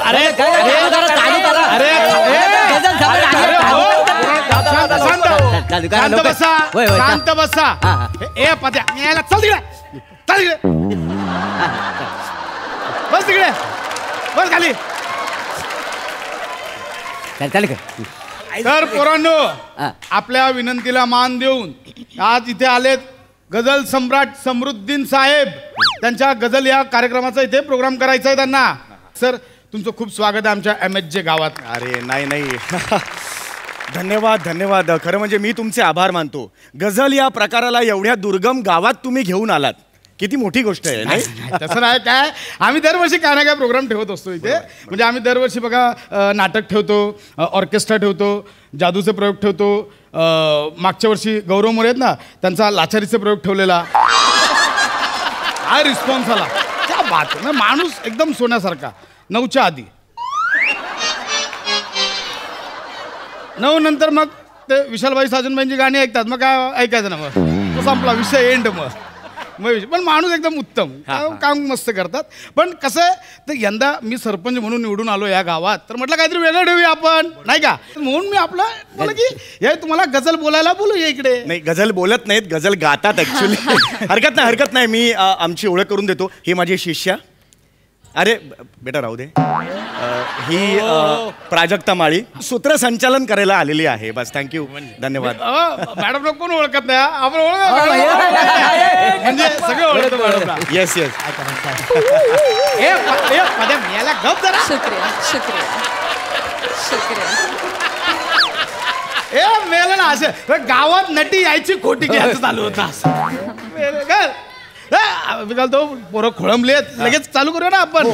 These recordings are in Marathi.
अरे शांत बसा, शांत बसा. ए पद्या यायला चल तिकडे, चल तिकडे, बस तिकडे, बस खाली. तर पोरांनो, आपल्या विनंतीला मान देऊन आज इथे आलेत गझल सम्राट समृद्दीन साहेब. त्यांच्या गझल या कार्यक्रमाचा इथे प्रोग्राम करायचा आहे त्यांना. सर तुमचं खूप स्वागत आहे आमच्या MHJ गावात. अरे नाही नाही धन्यवाद धन्यवाद. खरं म्हणजे मी तुमचे आभार मानतो. गझल या प्रकाराला एवढ्या दुर्गम गावात तुम्ही घेऊन आलात, किती मोठी गोष्ट आहे. नाही तसं नाही काय, आम्ही दरवर्षी काय ना काय प्रोग्राम ठेवत असतो इथे. म्हणजे आम्ही दरवर्षी बघा नाटक ठेवतो, ऑर्केस्ट्रा ठेवतो, जादूचे प्रयोग ठेवतो. मागच्या वर्षी गौरव मोरे आहेत ना, त्यांचा लाचारीचे प्रयोग ठेवलेला. काय रिस्पॉन्स आला, क्या बात आहे. माणूस एकदम सोन्यासारखा. 9च्या आधी 9 नंतर मग ते विशालबाई साजनबाईंची गाणी ऐकतात. मग काय ऐकायचं ना, मग तो संपला विषय, एंड. मग पण माणूस एकदम उत्तम, काम मस्त करतात. पण कसं आहे, तर यंदा मी सरपंच म्हणून निवडून आलो या गावात, तर म्हटलं काहीतरी वेगळं ठेवूया आपण, नाही का. म्हणून मी आपलं बोला की हे तुम्हाला गझल बोलायला बोलूया इकडे. नाही गझल बोलत नाहीत, गझल गातात ऍक्च्युली. हरकत नाही हरकत नाही. मी आमची ओळख करून देतो. ही माझी शिष्या. अरे बेटा राहू दे. ही प्राजक्ता माळी सूत्रसंचालन करायला आलेली आहे. बस थँक्यू, धन्यवाद. मॅडम कोण ओळखत नाही, आपण म्हणजे सगळे ओळखतो मॅडमला. Yes yes. याला गप जरा. शुक्रिया शुक्रिया शुक्रिया. ए मेलं ना, असं गावात नटी यायची खोटी घ्यायचं चालू होतं असं. तो पोरं खोळंबलेत, लगेच चालू करूया ना आपण.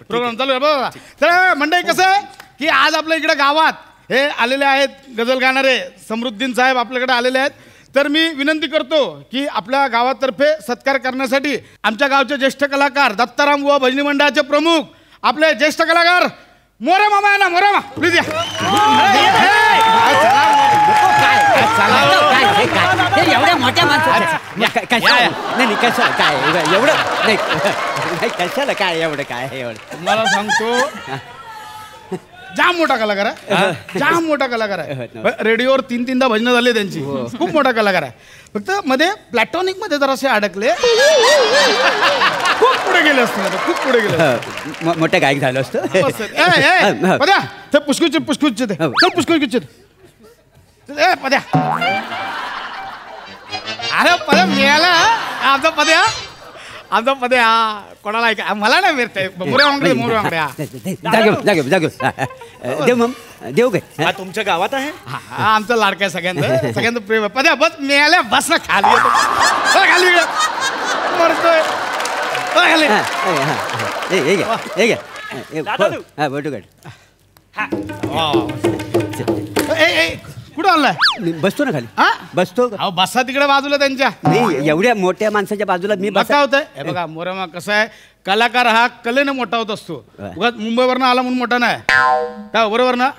प्रोग्राम चालू आहे बघा. तर मंडळी कसं आहे की आज आपल्या इकडे गावात हे आलेले आहेत गझल गाणारे समृद्दीन साहेब आपल्याकडे आलेले आहेत. तर मी विनंती करतो की आपल्या गावातर्फे सत्कार करण्यासाठी आमच्या गावचे ज्येष्ठ कलाकार दत्ताराम बुवा भजनी मंडळाचे प्रमुख आपले ज्येष्ठ कलाकार मोरे मामा आहे ना, मोरे मामा प्लीज या. एवढ्या मोठ्या माणसाचं कसं काय एवढं नाही, कशाला काय एवढं काय एवढं. मला सांगतो जाम मोठा कलाकार आहे, जाम मोठा कलाकार आहे. रेडिओवर 3-3दा भजनं झाले त्यांची. खूप मोठा कलाकार आहे. फक्त मध्ये प्लॅटॉनिक मध्ये जरासे अडकले. खूप पुढे गेले असते, खूप पुढे गेले. मोठं गायक झालं असतं. पद्या ते पुष्कुच पुष्कुच पुष्कुच ए पद्या. अरे पद्या मिळाला आमचा पद्या, आमचा पद्या. कोणाला ऐका मला नाही मिळते. मोरे वांगडे मोरे वांगड्या देव मग देऊ काय. हा तुमच्या गावात आहे. हा आमचा लाडका आहे सगळ्यांचं, सगळ्यांचं प्रेम आहे. पद्या बस मिळाल्या बस ना खाली खाली मरतोय खाली. कुठं आलाय. बसतो ना खाली. बसतो. बसा तिकडे बाजूला त्यांच्या. नाही एवढ्या मोठ्या माणसाच्या बाजूला मी बसा होतंय. हे बघा मोरेमा कसं आहे, कलाकार हा कलेने मोठा होत असतो. मुंबईवरनं आला म्हणून मोठा नाही काय, बरोबर ना.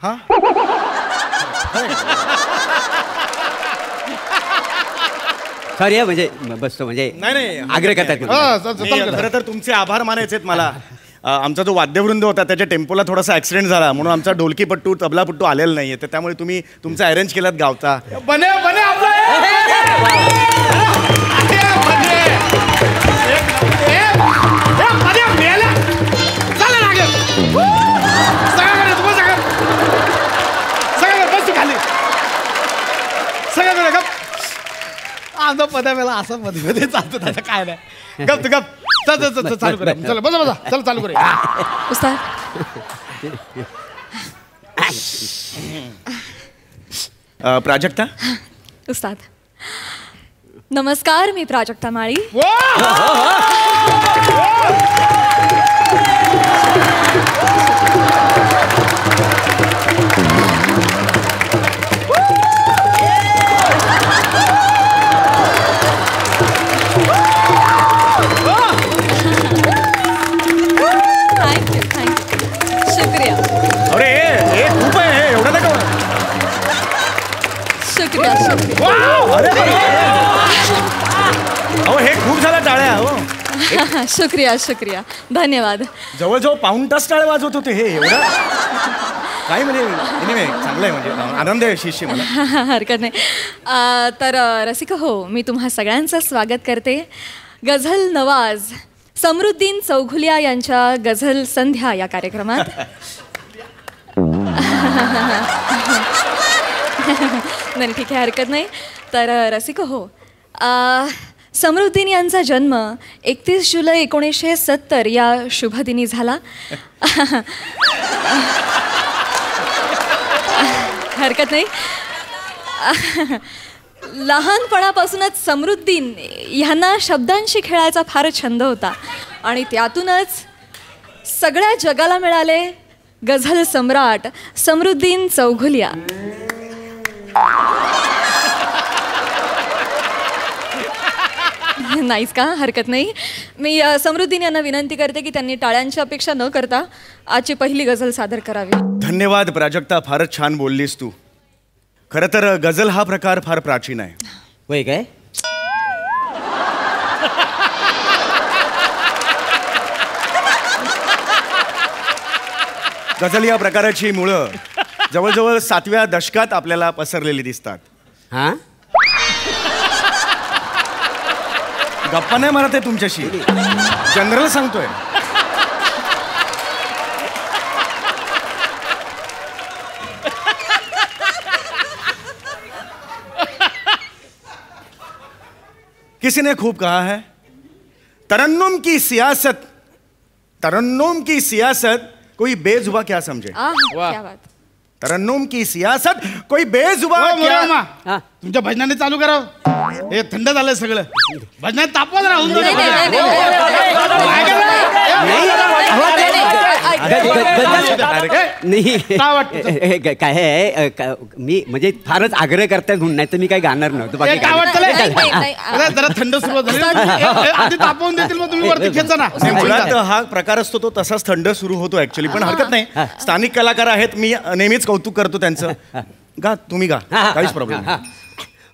हा खरं म्हणजे बसतो म्हणजे नाही आग्रह करतात. खरं तर तुमचे आभार मानायचे आहेत मला. आमचा जो वाद्यवृंद होता त्याच्या टेम्पोला थोडासा ऍक्सिडेंट झाला, म्हणून आमचा ढोलकीपट्टू तबलापट्टू आलेला नाहीये. तर त्यामुळे तुम्ही तुमचा अरेंज केलात गावचा. बने बने आमचा पद्या मेला असं मध्ये मध्ये चालतो त्याचं काय नाही. गप गप चालू करूया. चला बसा बसा, चला चालू करूया. उस्ताद प्राजक्ता. उस्ताद नमस्कार, मी प्राजक्ता माळी. शुक्रिया. अरे हे खूप आहे, एवढं नका. शुक्रिया शुक्रिया. अहो हे खूप झालं टाळ्या. हो शुक्रिया शुक्रिया धन्यवाद. जवळजवळ पाऊण तास टाळे वाजवत होते हे एवढं काय म्हणजे anyway, चांगलं आहे म्हणजे आनंद आहे शिष्य मला. हरकत नाही. तर रसिक हो, मी तुम्हा सगळ्यांचं स्वागत करते गझल नवाज समृद्दीन चौघुलिया यांच्या गझल संध्या या कार्यक्रमात. नाही ठीक आहे, हरकत नाही. तर रसिक हो, समृद्दीन यांचा जन्म 31 जुलै 1970 या शुभदिनी झाला. हरकत नाही. लहानपणापासूनच समृद्दीन ह्यांना शब्दांशी खेळायचा फार छंद होता आणि त्यातूनच सगळ्या जगाला मिळाले गझल सम्राट समृद्दीन चौघुलिया. नाहीच का? हरकत नाही. मी समृद्दीन यांना विनंती करते की त्यांनी टाळ्यांची अपेक्षा न करता आजची पहिली गझल सादर करावी. धन्यवाद प्राजक्ता, फारच छान बोललीस तू. खरं तर गझल हा प्रकार फार प्राचीन आहे. होय काय? गझल या प्रकाराची मुळं जवळजवळ 7व्या दशकात आपल्याला पसरलेली दिसतात. हां, गप्पा नाही मारत आहे तुमच्याशी, जनरल सांगतोय. किसी ने खूब कहा है, तरन्नुम की सियासत कोई बेजुबा क्या समझे. क्या बात. तरन्नुम की सियासत कोई बेजुबा क्या. हां. तुमच्या भजनाने चालू करा. हे थंड झालंय सगळं. भजनात तापवत राहून नाही, नाही, नाही, नाही, नाही. काय वाटतं? काय आहे मी म्हणजे फारच आग्रह करताय म्हणून, नाही तर मी काय गाणार नव्हतं. बाकी काय वाटतं? नाही, नाही, नाही. अरे, जरा थंड सुरुवात झाली. आधी तापवून देतील मग तुम्ही वरती खेचा ना. मुळात हा प्रकार असतो तो तसाच थंड सुरू होतो ऍक्च्युली, पण हरकत नाही. स्थानिक कलाकार आहेत, मी नेहमीच कौतुक करतो त्यांचं. गा, तुम्ही गा, काहीच प्रॉब्लेम नाही.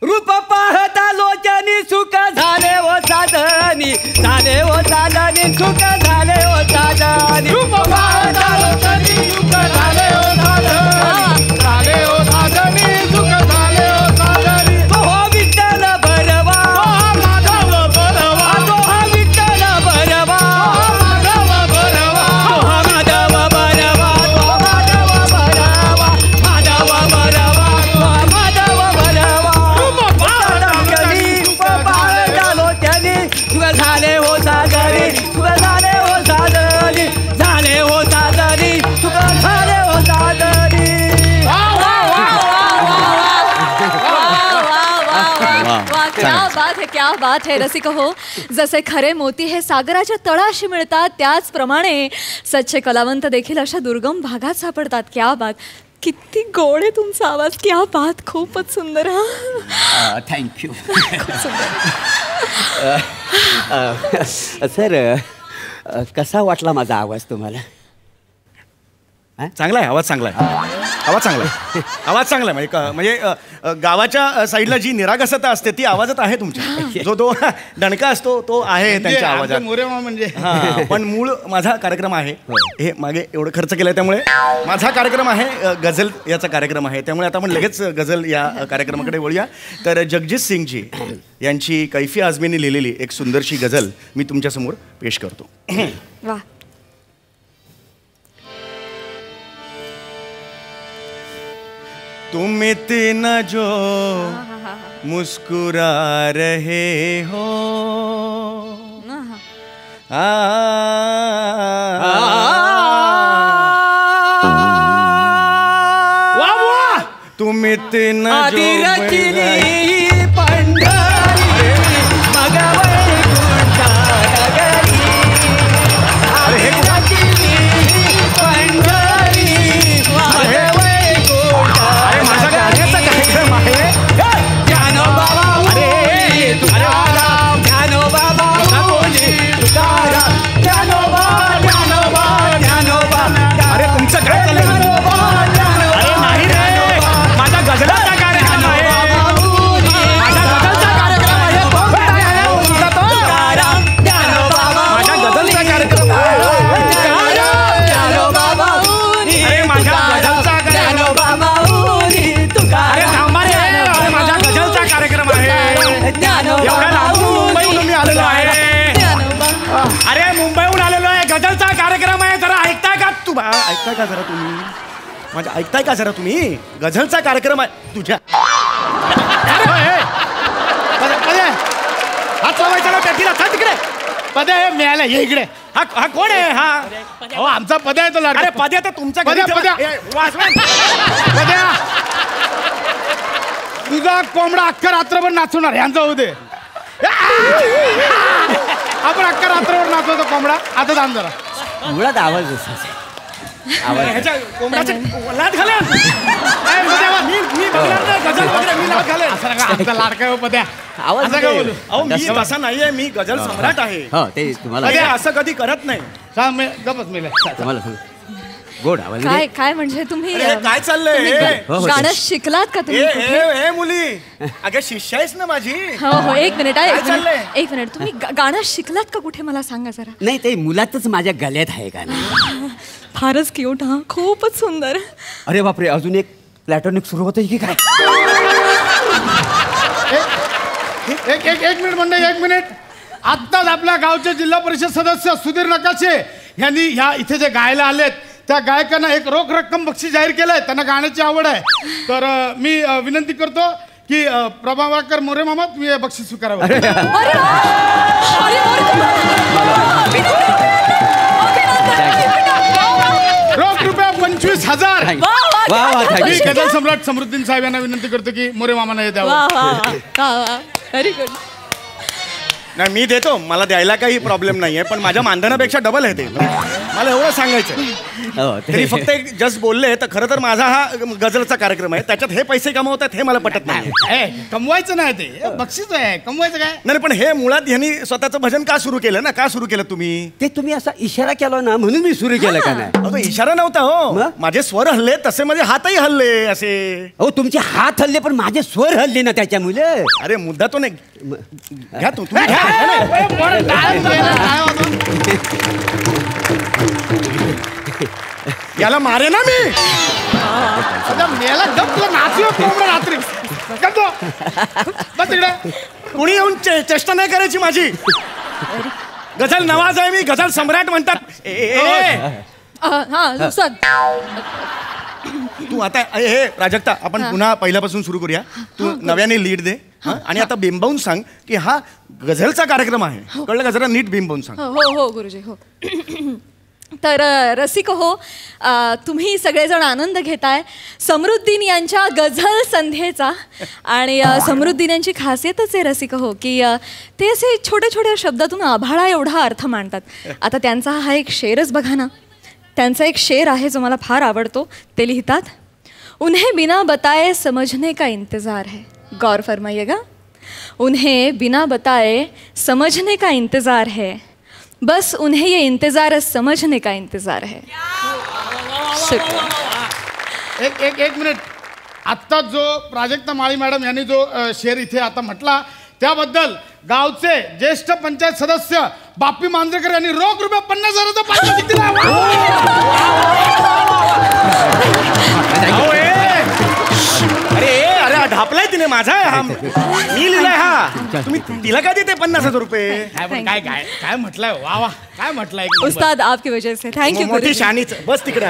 रूप पाहता लोचनी सुख झाले ओ साधनी, झाले ओ साधनी सुख झाले ओ साधनी. रूप पाहता लोचनी सुख झाले ओ साधनी, झाले ओ साधनी, सुख झाले ओ साधनी. तो हो विठ्ठल भरवा, माधव बरवा, तो हा विठ्ठल भरवा, माधव बरवा, तो हा माधव भरवा, तो माधव भरवा, माधव भरवा, तो माधव भरवा. झाले हो सागरी, सुख झाले हो सागरी, झाले हो सागरी, सुख झाले हो सागरी. क्या बात है, क्या बात है. रसिक हो, जसे खरे मोती हे सागराच्या तळाशी मिळतात त्याचप्रमाणे सच्चे कलावंत देखील अशा दुर्गम भागात सापडतात. क्या बात. किती गोड आहे तुमचा आवाज. क्या बात. खूपच सुंदर. थँक्यू. सर, कसा वाटला माझा आवाज तुम्हाला? चांगला आहे, आवाज चांगला आहे, आवाज चांगला आहे, आवाज चांगला आहे. म्हणजे गावाच्या साईडला जी निरागसता असते ती आवाजात आहे तुमच्या. जो तो दणका असतो तो आहे त्यांच्या आवाजात. मोरेमा म्हणजे पण मूळ माझा कार्यक्रम आहे, हे मागे एवढं खर्च केलं त्यामुळे माझा कार्यक्रम आहे, गझल याचा कार्यक्रम आहे. त्यामुळे आता आपण लगेच गझल या कार्यक्रमाकडे वळूया. तर जगजीत सिंगजी यांची कैफी आझमीने लिहिलेली एक सुंदरशी गझल मी तुमच्यासमोर पेश करतो. वा. तुम इतना जो मुस्कुरा रहे हो, तुम इतना जो कार्यक्रम आहे, जरा ऐकताय का ऐकताय का जरा तुम्ही माझ्या ऐकताय का जरा तुम्ही? गझलचा कार्यक्रम आहे तुझ्या. हा चवायचा ना पॅटीला चल तिकडे. पद्या हे मिळाला ये इकडे. हा कोण आहे हा? हो आमचा पद्या आहे तो लाड. अरे पद्या तर तुमच्या पद्या पद्या तुझा कोंबडा अख्खा रात्रभर नाचवणार यांचा होऊ दे. आपण अख्खा रात्रभर नाचवतो कोंबडा. आता जाण जरा मुळात आवाज लाट घालेन. मी बघणार नाही गझल वगैरे, मी लाट घालेन. आमचा लाडका हो पद्या. आवाज असं काय बोलू? अहो मी तसा नाहीये, मी गझल सम्राट आहे. हो ते तुम्हाला पद्या असं कधी करत नाही. सांग मी गपच मिळेल. तुम्हाला सांग. गोड आवाज काय काय म्हणजे तुम्ही अरे काय चाललंय? तुम्ही गाणं शिकलात का तुम्ही कुठे? ए मुली, अगं शिष्य आहेस ना माझी. हो हो एक मिनिट काय चाललंय? एक मिनिट तुम्ही गाणं शिकलात का कुठे मला सांगा जरा. नाही ते मुलातच माझ्या गळ्यात आहे गाणं. फारच क्यूट हा खूपच सुंदर. अरे बापरे, अजून एक प्लॅटॉनिक सुरू होतं की काय? एक मिनिट मंडळी, एक मिनिट. आत्ताच आपल्या गावचे जिल्हा परिषद सदस्य सुधीर नकाशे यांनी ह्या इथे जे गायला आलेत त्या गायकांना एक रोख रक्कम बक्षीस जाहीर केलंय. त्यांना गाण्याची आवड आहे. तर मी विनंती करतो की प्रभाकर मोरे मामा तुम्ही हे बक्षीस स्वीकारावं. रोख रुपये 25,000. मी गझल सम्राट समृद्दीन साहेब यांना विनंती करतो की मोरे मामांना हे द्यावं. Very good. नाही मी देतो, मला द्यायला काही प्रॉब्लेम नाहीये, पण माझ्या मानधनापेक्षा डबल आहे ते. मला एवढं सांगायचं. तरी फक्त एक जस्ट बोलले तर खरं तर माझा हा गझलचा कार्यक्रम आहे, त्याच्यात हे पैसे कमवतात हे मला पटत नाही. कमवायचं नाही ते बक्षीस आहे. कमवायचं काय नाही पण हे मुळात ह्यांनी स्वतःचं भजन का सुरू केलं ना? का सुरू केलं तुम्ही? ते तुम्ही असा इशारा केला ना म्हणून मी सुरू केलं का नाही? अहो, तो इशारा नव्हता हो. मग? माझे स्वर हल्ले तसे माझे हातही हल्ले असे. अहो तुमचे हात हल्ले पण माझे स्वर हल्ले ना त्याच्यामुळे. अरे मुद्दा तो नाही. घ्या तुम्ही घ्या. याला मारे ना मी. मेला गप्प नाचू कोंबडा रात्री. बस इकडे. कुणी येऊन चेष्टा नाही करायची माझी. गझल नवाज आहे मी, गझल सम्राट म्हणतात. हा सग तू आता हे प्राजक्ता आपण पुन्हा पहिल्यापासून सुरू करूया. तू नव्याने लीड दे आणि आता बिंबवून सांग की हा गझलचा कार्यक्रम आहे. कळलं का? जरा नीट बिंबवून सांग. हो हो गुरुजी हो. तर रसिक हो, तुम्ही सगळेजण आनंद घेताय समृद्धीन यांच्या गझल संध्येचा. आणि समृद्धीन यांची खासियतच आहे रसिक हो की ते असे छोट्या छोट्या शब्दातून आभाळा एवढा अर्थ मांडतात. आता त्यांचा हा एक शेरच बघा ना. त्यांचा एक शेर आहे जो मला फार आवडतो. ते लिहितात, उन्हें बिना बताए समझने का इंतज़ार है. गौर फरमाइएगा. उन्हें बिना बताए समझने का इंतज़ार है, बस उन्हें ये इंतज़ार समझने का इंतज़ार है. एक मिनिट. आत्ता जो प्राजक्ता माळी मॅडम यांनी जो शेर इथे आता म्हटला त्याबद्दल गावचे ज्येष्ठ पंचायत सदस्य बापी मांजरेकर यांनी रोख रुपये 50,000चा पारितोषिक दिला. अरे ढापलाय तिने माझा. हा मी लिहिलाय. हा तुम्ही तिला काय देते 50,000 रुपये? काय काय काय म्हटलंय. वा वा काय म्हटलंय. उस्ताद आपकी वजह से थँक्यू. मोठी शानीच. बस तिकडे.